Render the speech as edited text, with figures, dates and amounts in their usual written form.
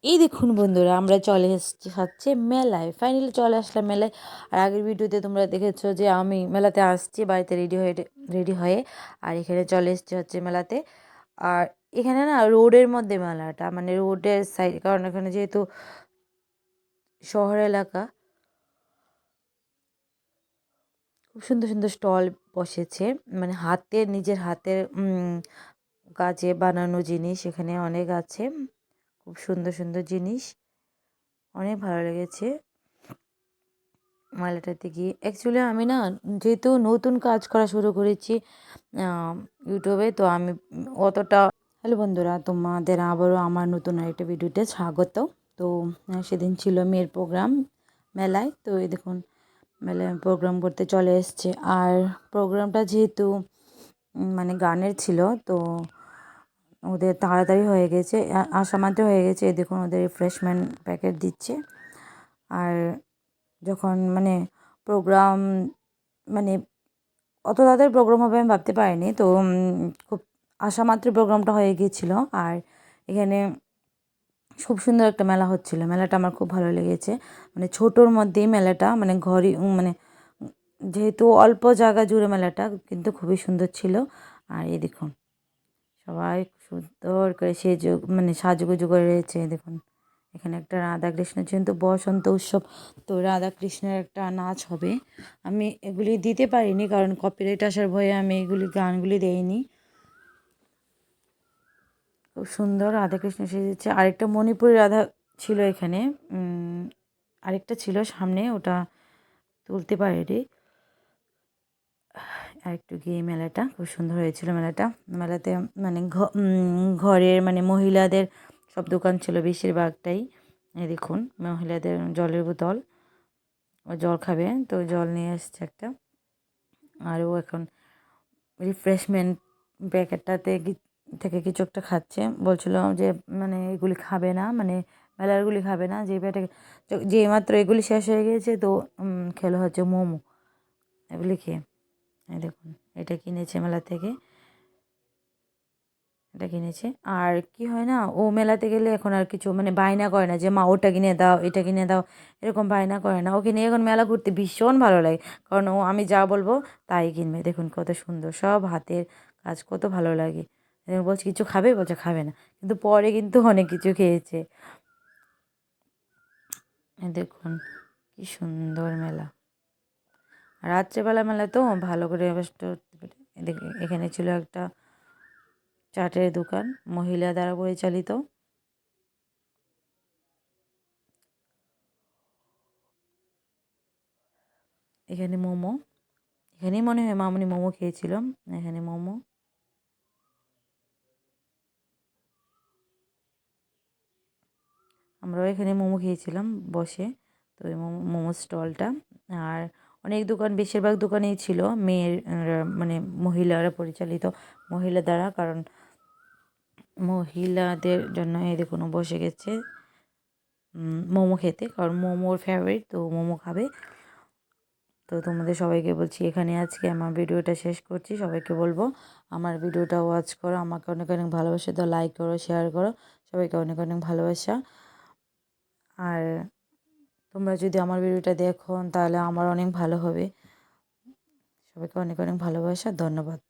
এই দেখুন বন্ধুরা, আমরা চলে এসেছি হচ্ছে মেলায়। ফাইনালি চলে আসলাম মেলায়। আর আগের ভিডিওতে তোমরা দেখেছো যে আমি মেলাতে আসছি বাড়িতে রেডি হয়ে আর এখানে চলে এসেছি হচ্ছে মেলাতে। আর এখানে না রোডের মধ্যে মেলাটা, মানে রোডের সাইড, কারণ এখানে যেহেতু শহর এলাকা, খুব সুন্দর সুন্দর স্টল বসেছে। মানে নিজের হাতের কাজে বানানো জিনিস এখানে অনেক আছে। খুব সুন্দর সুন্দর জিনিস, অনেক ভালো লেগেছে মেলাটাতে গিয়ে। অ্যাকচুয়ালি আমি না, যেহেতু নতুন কাজ করা শুরু করেছি ইউটিউবে, তো আমি অতটা। হ্যালো বন্ধুরা, তোমাদের আবারও আমার নতুন আরেকটা ভিডিওতে স্বাগত। তো সেদিন ছিল মেয়ের প্রোগ্রাম মেলায়। তো এই দেখুন, মেলায় প্রোগ্রাম করতে চলে এসছে। আর প্রোগ্রামটা যেহেতু মানে গানের ছিল, তো ওদের তাড়াতাড়ি হয়ে গেছে, আসা মাত্র হয়ে গেছে। এই দেখুন, ওদের রিফ্রেশমেন্ট প্যাকেট দিচ্ছে। আর যখন মানে প্রোগ্রাম, মানে অত তাদের প্রোগ্রাম হবে আমি ভাবতে পারিনি। তো খুব আশা মাত্র প্রোগ্রামটা হয়ে গিয়েছিলো। আর এখানে খুব সুন্দর একটা মেলা হচ্ছিলো। মেলাটা আমার খুব ভালো লেগেছে। মানে ছোটোর মধ্যেই মেলাটা, মানে ঘরই, মানে যেহেতু অল্প জায়গা জুড়ে মেলাটা, কিন্তু খুবই সুন্দর ছিল। আর এই দেখুন, সবাই সুন্দর করে মানে সাজুগুজু করে রয়েছে। দেখুন, এখানে একটা রাধা কৃষ্ণের, যেহেতু বসন্ত উৎসব, তো রাধা কৃষ্ণের একটা নাচ হবে। আমি এগুলি দিতে পারিনি, কারণ কপিরাইট আসার ভয়ে আমি এগুলি গানগুলি দেইনি। খুব সুন্দর রাধা কৃষ্ণ সেজেছে। আরেকটা মণিপুরি রাধা ছিল এখানে, আরেকটা ছিল সামনে, ওটা তুলতে পারিনি। আর একটু গিয়ে মেলাটা খুব সুন্দর হয়েছিল। মেলাতে মানে ঘরের, মানে মহিলাদের সব দোকান ছিল বেশিরভাগটাই। এই দেখুন, মহিলাদের জলের বোতল, ও জল খাবে, তো জল নিয়ে এসছে একটা। আর ও এখন রিফ্রেশমেন্ট প্যাকেটটাতে থেকে কিছু একটা খাচ্ছে। বলছিল যে মানে এগুলি খাবে না, মানে মেলারগুলি খাবে না। যে মাত্র এগুলি শেষ হয়ে গিয়েছে, তো খেলো হচ্ছে মোমো এগুলি খেয়ে। এই দেখুন, এটা কিনেছে মেলা থেকে, এটা কিনেছে। আর কি হয় না, ও মেলাতে গেলে এখন আর কিছু মানে বায়না করে না যে মা ওটা কিনে দাও, এটা কিনে দাও, এরকম বায়না করে না। ওকে নিয়ে এখন মেলা ঘুরতে ভীষণ ভালো লাগে, কারণ ও আমি যা বলবো তাই কিনবে। দেখুন কত সুন্দর, সব হাতের কাজ, কত ভালো লাগে। বলছে কিছু খাবে, বলছে খাবে না, কিন্তু পরে কিন্তু অনেক কিছু খেয়েছে। দেখুন কি সুন্দর মেলা। রাত্রেবেলা মেলা তো ভালো করে এখানে ছিল একটা চাটের দোকান, মহিলা দ্বারা পরিচালিত। এখানে মোমো, এখানেই মনে হয় মামনি মোমো খেয়েছিলাম। এখানে মোমো, আমরাও এখানে মোমো খেয়েছিলাম বসে। তো এই মোমো স্টলটা, আর অনেক দোকান, বেশিরভাগ দোকানেই ছিল মেয়ের, মানে মহিলারা পরিচালিত, মহিলা দ্বারা। কারণ মহিলাদের জন্য এই দেখুন বসে গেছে মোমো খেতে, কারণ মোমোর ফেভারিট, তো মোমো খাবে। তো তোমাদের সবাইকে বলছি, এখানে আজকে আমার ভিডিওটা শেষ করছি। সবাইকে বলবো আমার ভিডিওটা ওয়াচ করো, আমাকে অনেক অনেক ভালোবাসা দাও, লাইক করো, শেয়ার করো। সবাইকে অনেক অনেক ভালোবাসা। আর তোমরা যদি আমার ভিডিওটা দেখো, তাহলে আমার অনেক ভালো হবে। সবাইকে অনেক অনেক ভালোবাসা, ধন্যবাদ।